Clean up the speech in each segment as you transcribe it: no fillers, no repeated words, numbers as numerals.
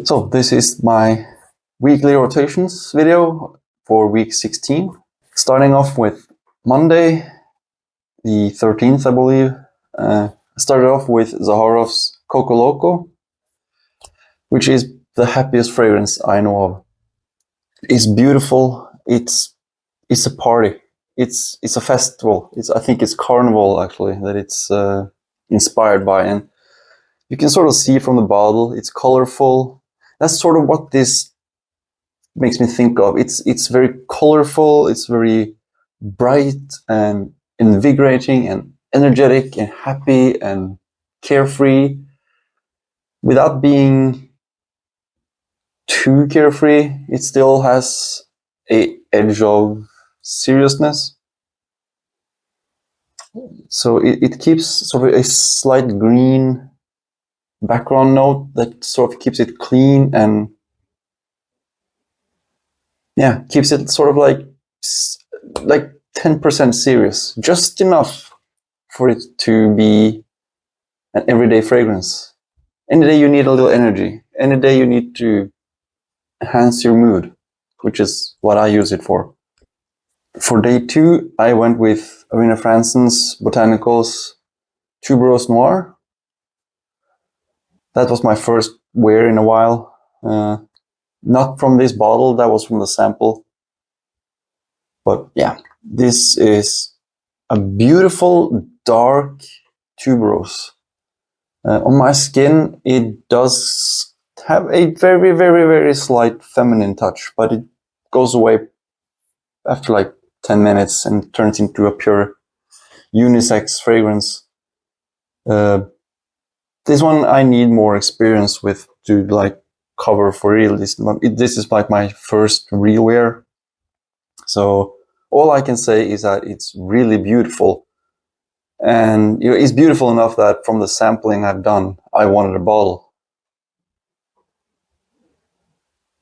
So this is my weekly rotations video for week 16. Starting off with Monday, the 13th, I believe. Started off with Zaharoff's CoCoLoCo, which is the happiest fragrance I know of. It's beautiful. It's a party. It's a festival. I think it's carnival actually that it's inspired by, and you can sort of see from the bottle. It's colorful. That's sort of what this makes me think of. It's very colorful. It's very bright and invigorating and energetic and happy and carefree, without being too carefree. It still has a edge of seriousness. So it keeps sort of a slight green background note that sort of keeps it clean and keeps it sort of like 10% serious, just enough for it to be an everyday fragrance. Any day you need a little energy, any day you need to enhance your mood, which is what I use it for. For day 2, I went with Arina Franzén's Botanical's Tuberose Noir. That was my first wear in a while. Not from this bottle, that was from the sample. But yeah, this is a beautiful dark tuberose. On my skin, it does have a very, very, very slight feminine touch, but it goes away after like 10 minutes and turns into a pure unisex fragrance. This one I need more experience with to like cover for real. This is like my first real wear. So all I can say is that it's really beautiful. And it's beautiful enough that from the sampling I've done, I wanted a bottle.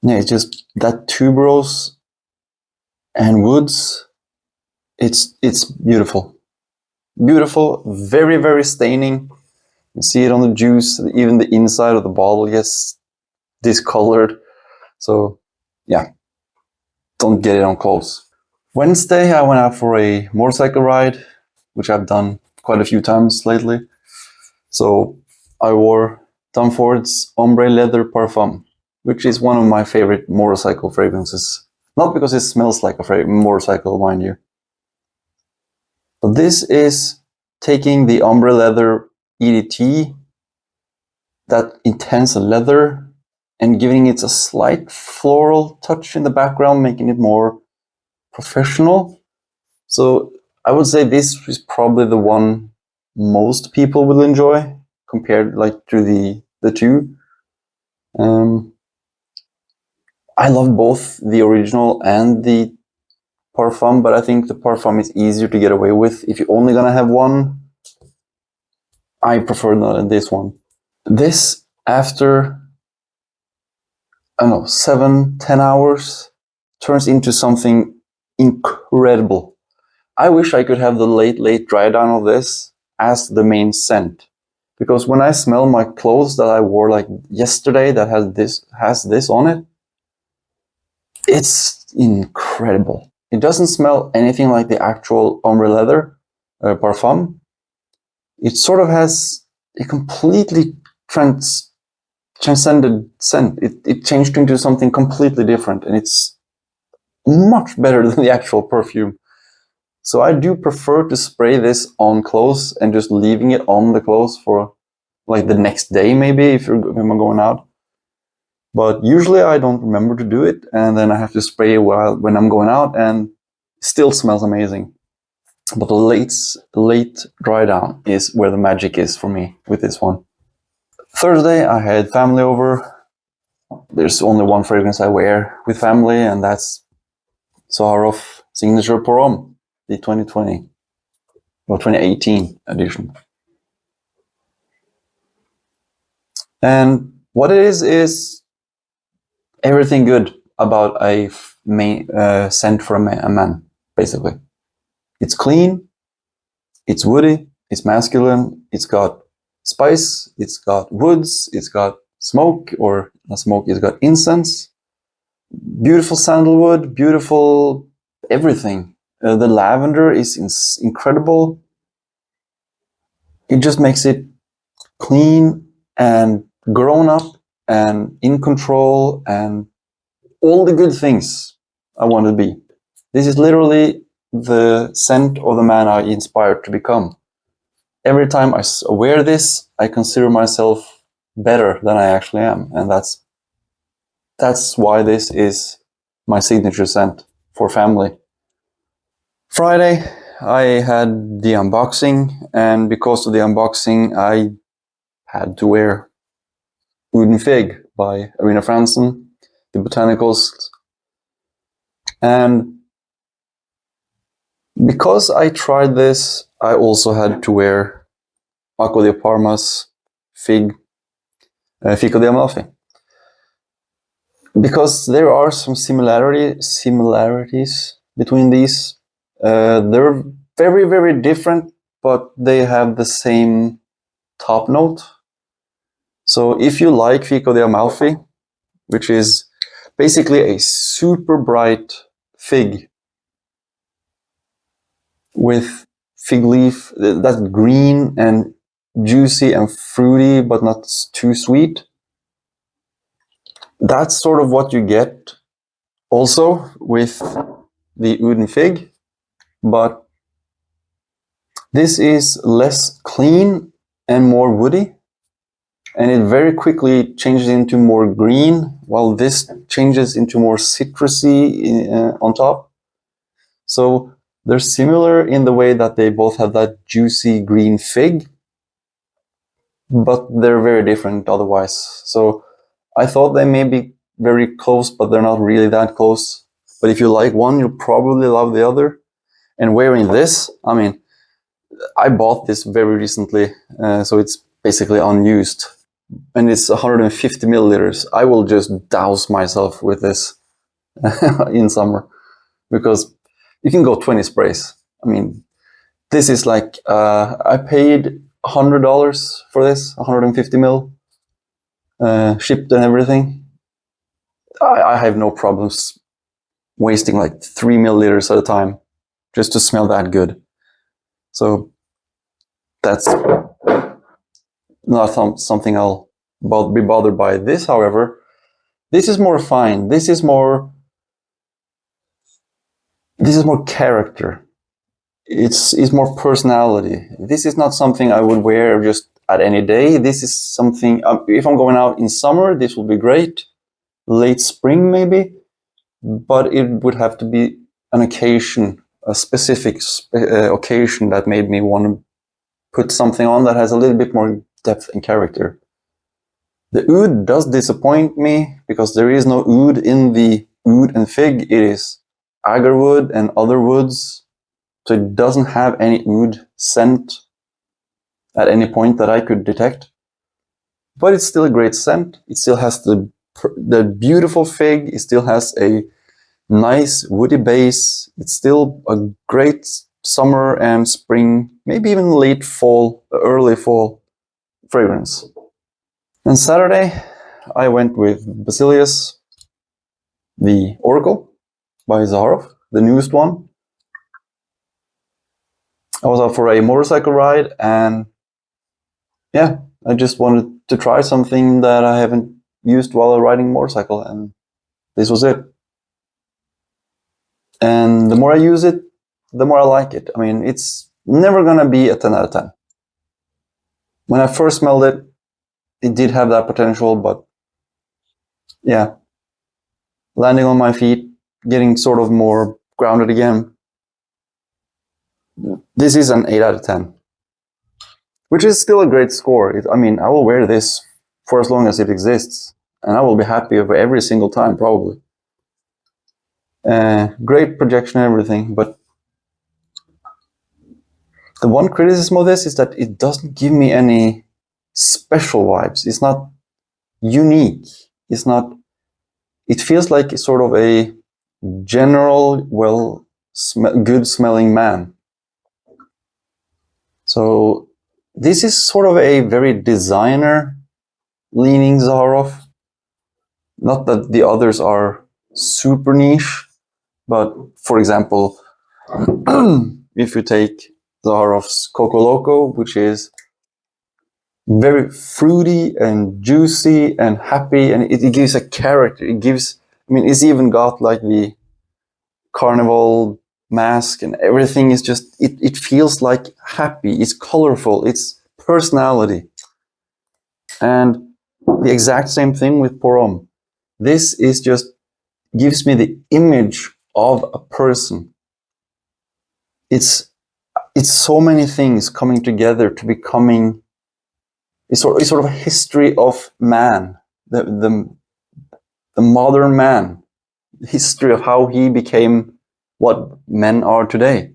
Yeah, it's just that tuberose and woods. It's beautiful. Beautiful, very, very staining. You see it on the juice, even the inside of the bottle gets discolored. So yeah, don't get it on close. Wednesday, I went out for a motorcycle ride, which I've done quite a few times lately. So I wore Tom Ford's Umbre leather parfum, which is one of my favorite motorcycle fragrances. Not because it smells like a motorcycle, mind you. But this is taking the Umbre leather EDT, that intense leather, and giving it a slight floral touch in the background, making it more professional. So I would say this is probably the one most people will enjoy compared like to the two. I love both the original and the parfum, but I think the parfum is easier to get away with. If you're only gonna have one, I prefer this one. This, after, I don't know, 7-10 hours, turns into something incredible. I wish I could have the late dry down of this as the main scent. Because when I smell my clothes that I wore like yesterday that has this on it, it's incredible. It doesn't smell anything like the actual Umbre leather parfum. It sort of has a completely transcended scent. It changed into something completely different, and it's much better than the actual perfume. So I do prefer to spray this on clothes and just leaving it on the clothes for like the next day, maybe if I'm going out. But usually I don't remember to do it, and then I have to spray it when I'm going out, and it still smells amazing. But the late dry down is where the magic is for me with this one. Thursday, I had family over. There's only one fragrance I wear with family, and that's Zaharoff Signature Pour Homme, the 2020 or 2018 edition. And what it is everything good about a scent for a man, basically. It's clean, it's woody, it's masculine, it's got spice, it's got woods, it's got smoke or smoke. It's got incense, beautiful sandalwood, beautiful everything. The lavender is incredible. It just makes it clean and grown up and in control and all the good things I want to be. This is literally the scent of the man I inspired to become. Every time I wear this, I consider myself better than I actually am. And that's why this is my signature scent for family. Friday, I had the unboxing, and because of the unboxing, I had to wear Oud Fig by Arina Franzén, the Botanicals. And because I tried this, I also had to wear Acqua di Parma's Fig, Fico di Amalfi. Because there are some similarities between these. They're very, very different, but they have the same top note. So if you like Fico di Amalfi, which is basically a super bright fig with fig leaf that's green and juicy and fruity, but not too sweet, that's sort of what you get also with the Oud Fig, but this is less clean and more woody, and it very quickly changes into more green, while this changes into more citrusy on top. So they're similar in the way that they both have that juicy green fig, but they're very different otherwise. So I thought they may be very close, but they're not really that close. But if you like one, you'll probably love the other. And wearing this, I mean, I bought this very recently, so it's basically unused. And it's 150 milliliters. I will just douse myself with this in summer, because you can go 20 sprays. I mean, this is like, I paid $100 for this, 150 mil, shipped and everything. I have no problems wasting like 3 milliliters at a time just to smell that good. So that's not something I'll be bothered by. This, however, this is more fine. This is more character. It's more personality. This is not something I would wear just at any day. This is something, if I'm going out in summer, this will be great. Late spring maybe, but it would have to be an occasion, a specific occasion that made me want to put something on that has a little bit more depth and character. The oud does disappoint me because there is no oud in the Oud and Fig. It is agarwood and other woods, so it doesn't have any oud scent at any point that I could detect. But it's still a great scent. It still has the beautiful fig. It still has a nice woody base. It's still a great summer and spring, maybe even late fall, early fall fragrance. And Saturday, I went with Basileus, the Oracle by Zaharoff, the newest one. I was out for a motorcycle ride, and yeah, I just wanted to try something that I haven't used while riding motorcycle, and this was it. And the more I use it, the more I like it. I mean, it's never gonna be a 10 out of 10. When I first smelled it, it did have that potential, but yeah, landing on my feet, getting sort of more grounded again. This is an 8 out of 10, which is still a great score. I mean, I will wear this for as long as it exists, and I will be happy over every single time, probably. Great projection and everything, but the one criticism of this is that it doesn't give me any special vibes. It's not unique. It's not. It feels like it's sort of a general, good smelling man. So this is sort of a very designer leaning Zaharoff. Not that the others are super niche, but for example, if you take Zaharoff's CoCoLoCo, which is very fruity and juicy and happy, and it gives a character. It gives, I mean, it's even got like the carnival mask and everything is just, it feels like happy, it's colorful, it's personality. And the exact same thing with Homme. This is just, gives me the image of a person. It's so many things coming together to becoming, it's sort of a history of man, the modern man, the history of how he became what men are today.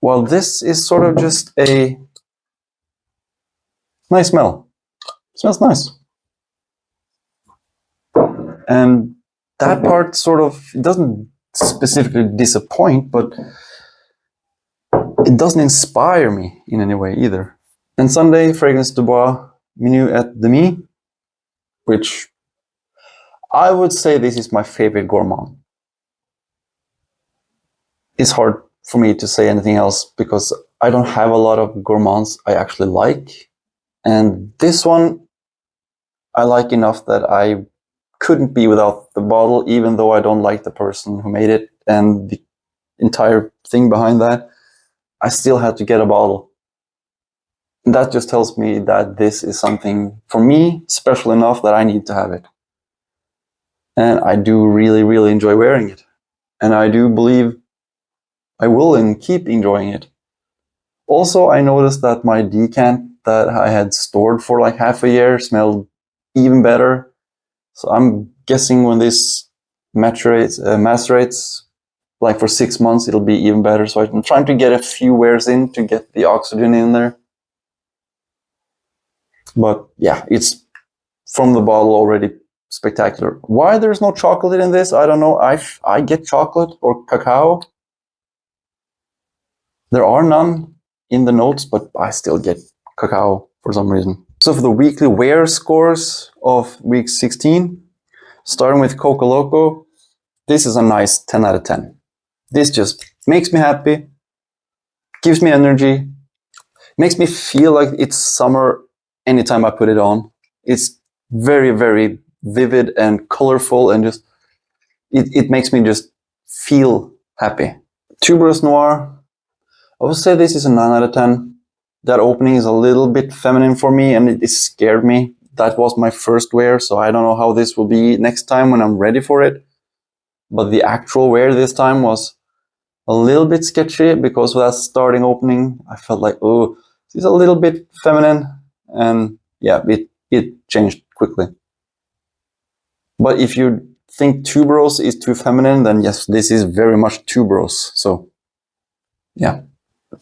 Well, this is sort of just a nice smell. It smells nice. And that part sort of, it doesn't specifically disappoint, but it doesn't inspire me in any way either. And Sunday, fragrance de Bois, Minuit at Demi, which I would say this is my favorite gourmand. It's hard for me to say anything else because I don't have a lot of gourmands I actually like. And this one I like enough that I couldn't be without the bottle, even though I don't like the person who made it and the entire thing behind that. I still had to get a bottle. And that just tells me that this is something, for me, special enough that I need to have it. And I do really, really enjoy wearing it. And I do believe I will and keep enjoying it. Also, I noticed that my decant that I had stored for like half a year smelled even better. So I'm guessing when this macerates like for 6 months, it'll be even better. So I'm trying to get a few wears in to get the oxygen in there. But yeah, it's from the bottle already spectacular. Why there's no chocolate in this, I don't know. I get chocolate or cacao. There are none in the notes, but I still get cacao for some reason. So for the weekly wear scores of week 16, starting with CoCoLoCo, this is a nice 10 out of 10. This just makes me happy, gives me energy, makes me feel like it's summer anytime I put it on. It's very, very vivid and colorful, and just it makes me just feel happy. Tuberose Noir, I would say this is a 9 out of 10. That opening is a little bit feminine for me, and it scared me. That was my first wear, so I don't know how this will be next time when I'm ready for it. But the actual wear this time was a little bit sketchy because of that starting opening. I felt like, oh, this is a little bit feminine, and yeah, it changed quickly. But if you think Tuberose is too feminine, then yes, this is very much Tuberose. So yeah.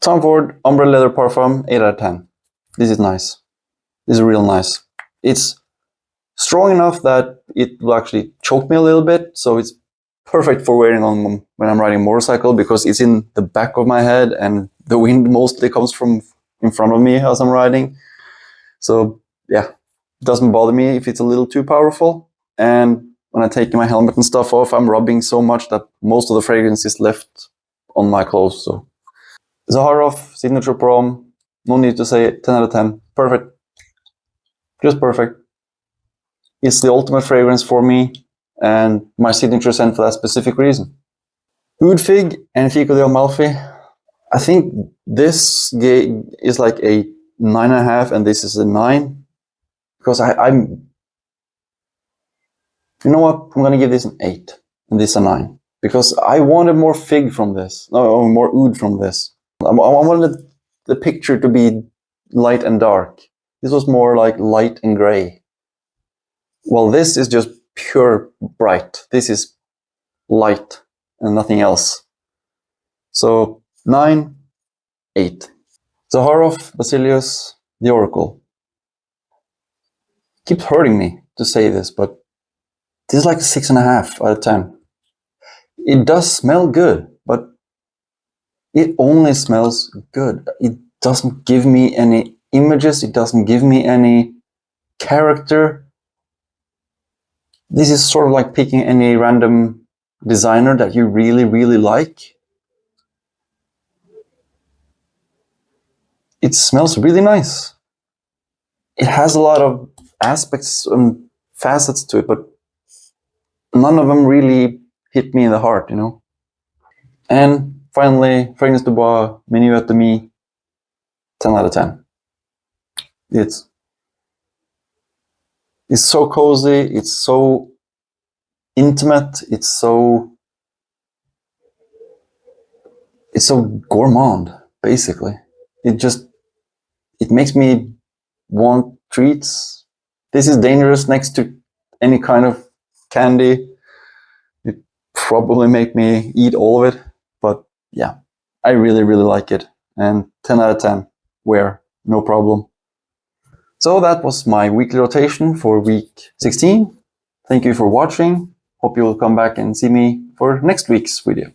Tom Ford Umbre Leather Parfum, 8 out of 10. This is nice. This is real nice. It's strong enough that it will actually choke me a little bit, so it's perfect for wearing on when I'm riding a motorcycle because it's in the back of my head and the wind mostly comes from in front of me as I'm riding. So yeah, it doesn't bother me if it's a little too powerful. And when I take my helmet and stuff off, I'm rubbing so much that most of the fragrance is left on my clothes. So Zaharoff, signature Homme, no need to say it, 10 out of 10. Perfect. Just perfect. It's the ultimate fragrance for me and my signature scent for that specific reason. Oud Fig and Fico de Amalfi. I think this is like a 9.5 and this is a 9. Because I'm... You know what? I'm going to give this an 8 and this a 9. Because I wanted more fig from this. No, more oud from this. I wanted the picture to be light and dark. This was more like light and gray. Well, this is just pure bright. This is light and nothing else. So 9, 8. Zaharoff, Basileus, the Oracle. It keeps hurting me to say this, but this is like a 6.5 out of 10. It does smell good, but it only smells good. It doesn't give me any images. It doesn't give me any character. This is sort of like picking any random designer that you really, really like. It smells really nice. It has a lot of aspects and facets to it, but none of them really hit me in the heart, you know. And finally, Fragrance du Bois, Minuit, Demi, 10 out of 10. It's so cozy, it's so intimate, it's so gourmand, basically. It makes me want treats. This is dangerous next to any kind of candy. It probably make me eat all of it, but yeah, I really, really like it. And 10 out of 10, wear, no problem. So that was my weekly rotation for week 16. Thank you for watching. Hope you will come back and see me for next week's video.